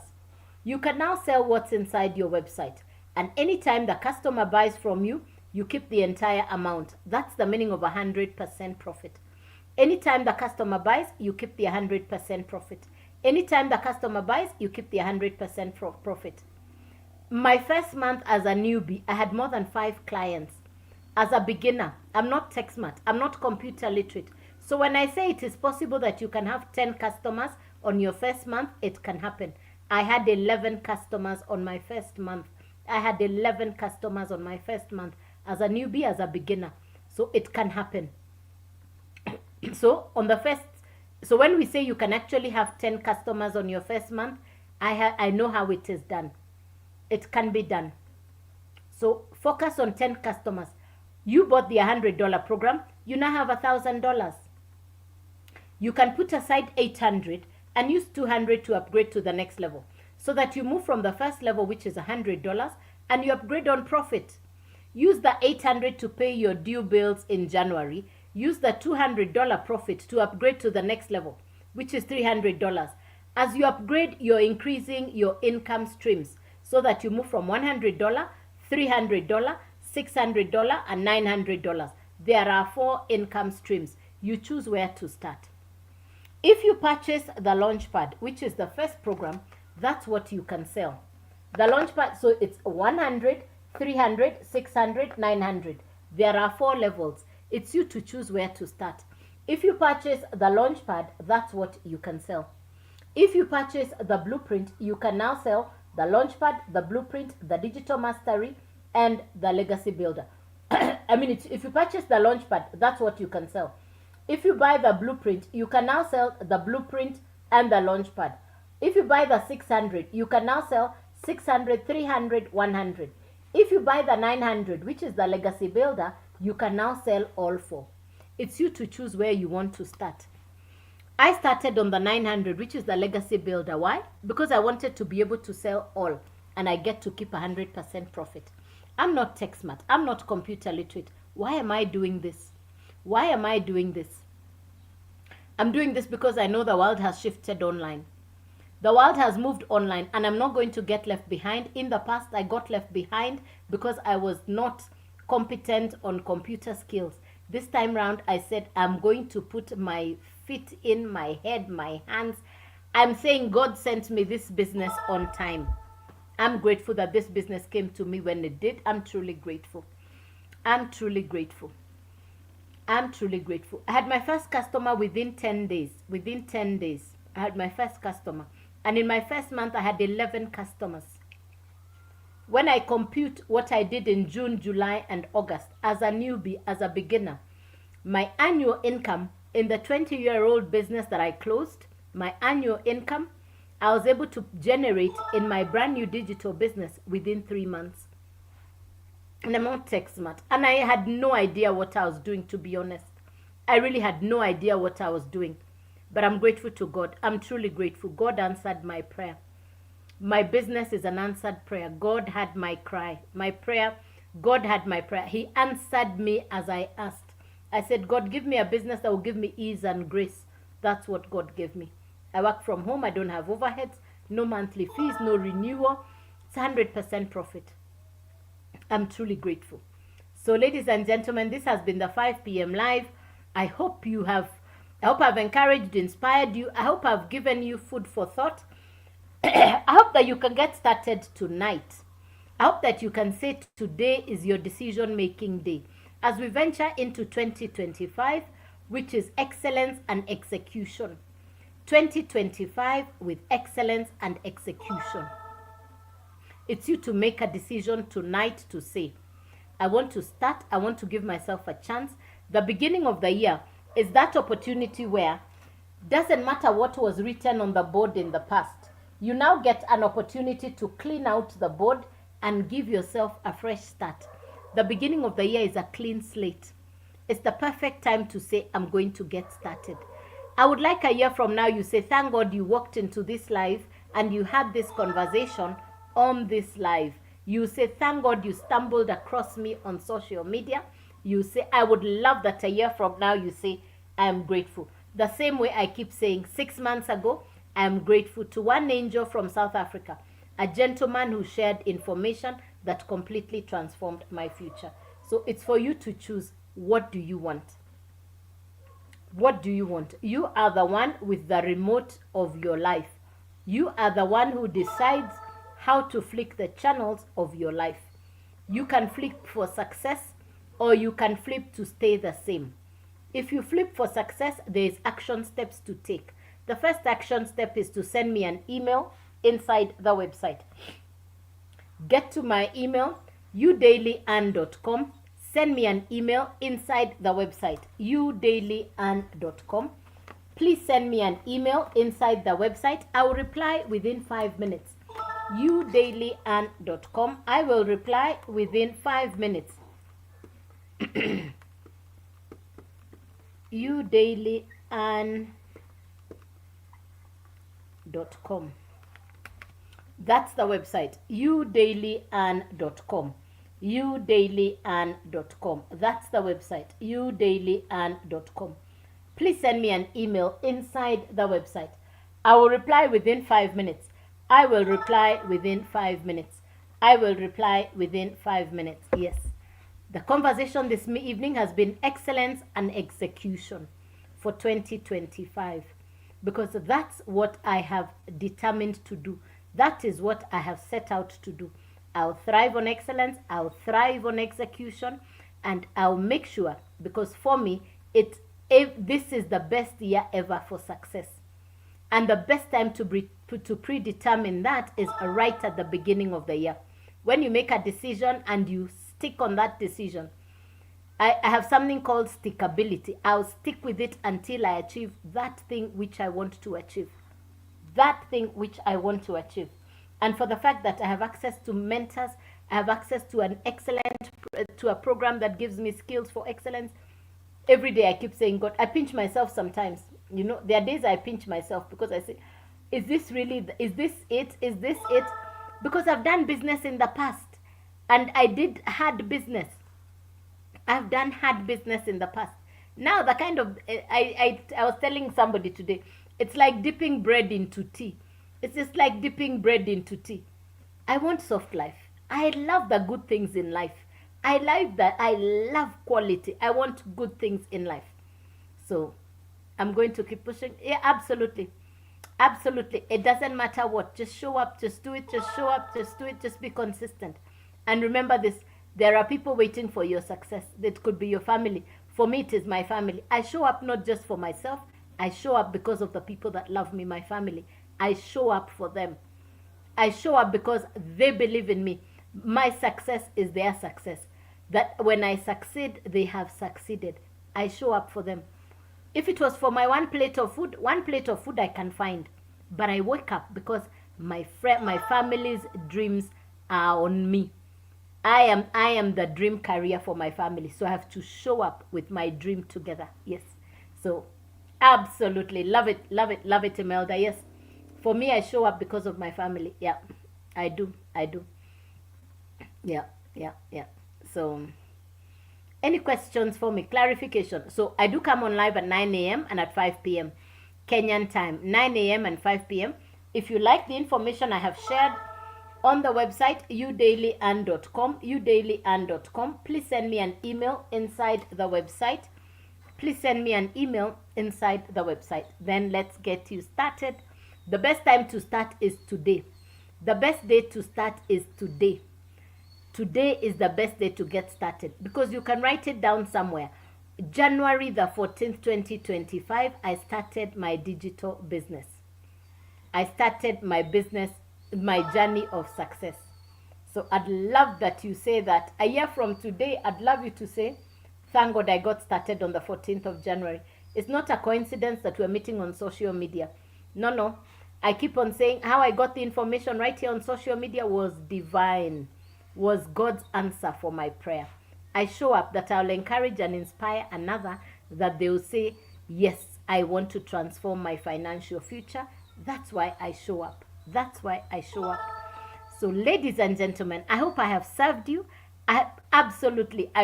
You can now sell what's inside your website. And anytime the customer buys from you, you keep the entire amount. That's the meaning of 100% profit. Anytime the customer buys, you keep the 100% profit. Anytime the customer buys, you keep the 100% profit. My first month as a newbie, I had more than 5 clients. As a beginner, I'm not tech smart, I'm not computer literate. So when I say it is possible that you can have 10 customers on your first month, it can happen. I had 11 customers on my first month. I had 11 customers on my first month as a newbie, as a beginner. So it can happen. So when we say you can actually have 10 customers on your first month, I know how it is done. It can be done. So focus on 10 customers. You bought the $100 program, you now have $1,000. You can put aside $800 and use $200 to upgrade to the next level, so that you move from the first level, which is $100, and you upgrade on profit. Use the $800 to pay your due bills in January. Use the $200 profit to upgrade to the next level, which is $300. As you upgrade, you're increasing your income streams, so that you move from $100, $300, $600, and $900. There are 4 income streams. You choose where to start. If you purchase the Launchpad, which is the first program, that's what you can sell. The Launchpad, so it's 100, 300, 600, 900. There are 4 levels. It's you to choose where to start. If you purchase the Launchpad, that's what you can sell. If you purchase the Blueprint, you can now sell the Launchpad, the Blueprint, the Digital Mastery, and the Legacy Builder. I mean, if you purchase the Launchpad, that's what you can sell. If you buy the Blueprint, you can now sell the Blueprint and the Launchpad. If you buy the 600, you can now sell 600, 300, 100. If you buy the 900, which is the Legacy Builder, you can now sell all 4. It's you to choose where you want to start. I started on the 900, which is the Legacy Builder. Why? Because I wanted to be able to sell all, and I get to keep 100% profit. I'm not tech smart. I'm not computer literate. Why am I doing this? Why am I doing this? I'm doing this because I know the world has shifted online. The world has moved online, and I'm not going to get left behind. In the past, I got left behind because I was not competent on computer skills. This time round, I said, I'm going to put my feet in, my head, my hands. I'm saying God sent me this business on time. I'm grateful that this business came to me when it did. I'm truly grateful. I'm truly grateful. I'm truly grateful. I had my first customer within 10 days. Within 10 days, I had my first customer. And in my first month, I had 11 customers. When I compute what I did in June, July, and August as a newbie, as a beginner, my annual income in the 20-year-old business that I closed, my annual income, I was able to generate in my brand new digital business within 3 months. And I'm not tech smart. And I had no idea what I was doing, to be honest. I really had no idea what I was doing. But I'm grateful to God. I'm truly grateful. God answered my prayer. My business is an answered prayer. God had my cry. My prayer, God had my prayer. He answered me as I asked. I said, God, give me a business that will give me ease and grace. That's what God gave me. I work from home. I don't have overheads, no monthly fees, no renewal. It's 100% profit. I'm truly grateful. So, ladies and gentlemen, this has been the 5 p.m. live. I hope I've encouraged, inspired you. I hope I've given you food for thought. I hope that you can get started tonight. I hope that you can say today is your decision-making day. As we venture into 2025, which is excellence and execution. 2025 with excellence and execution. It's you to make a decision tonight to say, I want to start, I want to give myself a chance. The beginning of the year is that opportunity where doesn't matter what was written on the board in the past. You now get an opportunity to clean out the board and give yourself a fresh start. The beginning of the year is a clean slate. It's the perfect time to say, I'm going to get started. I would like a year from now, you say, thank God you walked into this live and you had this conversation on this live. You say, thank God you stumbled across me on social media. You say, I would love that a year from now, you say, I am grateful. The same way I keep saying, 6 months ago, I am grateful to one angel from South Africa, a gentleman who shared information that completely transformed my future. So it's for you to choose, what do you want? What do you want? You are the one with the remote of your life. You are the one who decides how to flick the channels of your life. You can flip for success or you can flip to stay the same. If you flip for success, there is action steps to take. The first action step is to send me an email inside the website. Get to my email, udailyand.com. Send me an email inside the website, udailyand.com. Please send me an email inside the website. I will reply within 5 minutes. udailyand.com. I will reply within 5 minutes. udailyand.com. That's the website, udailyand.com. udailyand.com. That's the website, udailyand.com. Please send me an email inside the website. I will reply within 5 minutes. I will reply within 5 minutes. I will reply within 5 minutes. Yes. The conversation this evening has been excellence and execution for 2025, because that's what I have determined to do. That is what I have set out to do. I'll thrive on excellence, I'll thrive on execution, and I'll make sure, because for me, this is the best year ever for success. And the best time to predetermine that is right at the beginning of the year. When you make a decision and you stick on that decision, I have something called stickability. I'll stick with it until I achieve that thing which I want to achieve. That thing which I want to achieve. And for the fact that I have access to mentors, I have access to a program that gives me skills for excellence. Every day I keep saying, God, I pinch myself sometimes. You know, there are days I pinch myself because I say, is this really, is this it? Is this it? Because I've done business in the past and I did hard business. I've done hard business in the past. Now the kind of I was telling somebody today, it's like dipping bread into tea. It's just like dipping bread into tea. I want soft life. I love the good things in life. I like that. I love quality. I want good things in life. So I'm going to keep pushing. Yeah, absolutely. Absolutely. It doesn't matter what. Just show up. Just do it. Just show up. Just do it. Just be consistent. And remember this, there are people waiting for your success. That could be your family. For me, it is my family. I show up not just for myself. I show up because of the people that love me, my family. I show up for them. I show up because they believe in me. My success is their success. That when I succeed, they have succeeded. I show up for them. If it was for my one plate of food I can find. But I wake up because my family's dreams are on me. I am the dream carrier for my family. So I have to show up with my dream together. Yes. So absolutely love it, love it, love it, Imelda. Yes. For me, I show up because of my family. Yeah, I do. I do. Yeah, yeah, yeah. So, any questions for me? Clarification. So, I do come on live at 9 a.m. and at 5 p.m. Kenyan time. 9 a.m. and 5 p.m. If you like the information I have shared on the website, udailyand.com, please send me an email inside the website. Please send me an email inside the website. Then let's get you started. The best time to start is today. The best day to start is today. Today is the best day to get started because you can write it down somewhere. January the 14th, 2025, I started my digital business. I started my business, my journey of success. So I'd love that you say that. A year from today, I'd love you to say, thank God I got started on the 14th of January. It's not a coincidence that we're meeting on social media. No. I keep on saying how I got the information right here on social media was divine, was God's answer for my prayer. I show up that I'll encourage and inspire another that they'll say, yes, I want to transform my financial future. That's why I show up. That's why I show up. So ladies and gentlemen, I hope I have served you. I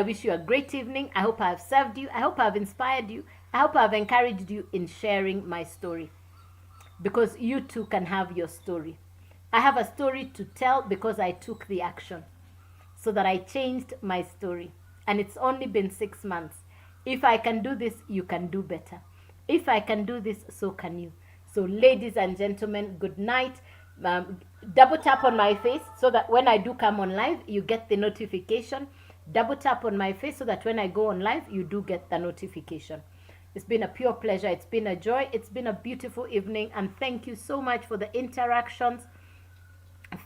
wish you a great evening. I hope I have served you. I hope I have inspired you. I hope I have encouraged you in sharing my story. Because you too can have your story. I have a story to tell because I took the action. So that I changed my story. And it's only been 6 months. If I can do this, you can do better. If I can do this, so can you. So ladies and gentlemen, good night. Double tap on my face so that when I do come on live, you get the notification. Double tap on my face so that when I go on live, you do get the notification. It's been a pure pleasure. It's been a joy. It's been a beautiful evening. And thank you so much for the interactions.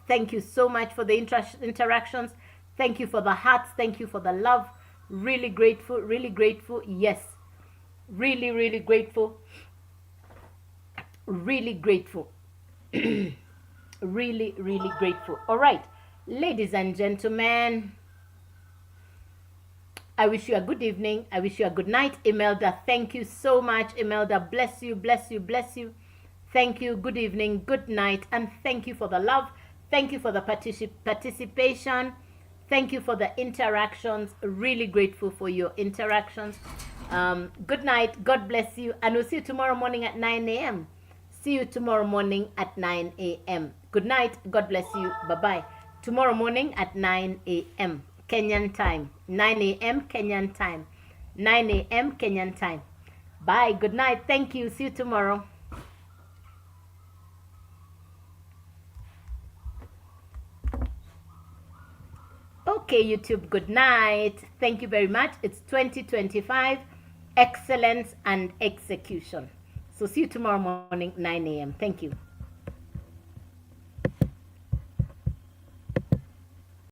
Thank you so much for the interactions. Thank you for the hearts. Thank you for the love. Really grateful. Really grateful. Yes. Really, really grateful. Really grateful. Really, really grateful. All right. Ladies and gentlemen, I wish you a good evening. I wish you a good night. Imelda, thank you so much. Imelda, bless you, bless you, bless you. Thank you. Good evening, good night. And thank you for the love. Thank you for the participation. Thank you for the interactions. Really grateful for your interactions. Good night. God bless you. And we'll see you tomorrow morning at 9 a.m. See you tomorrow morning at 9 a.m. Good night. God bless you. Bye-bye. Tomorrow morning at 9 a.m. Kenyan time. 9 a.m. Kenyan time. 9 a.m. Kenyan time. Bye. Good night. Thank you. See you tomorrow. Okay, YouTube, good night. Thank you very much. It's 2025, excellence and execution. So see you tomorrow morning, 9 a.m. Thank you.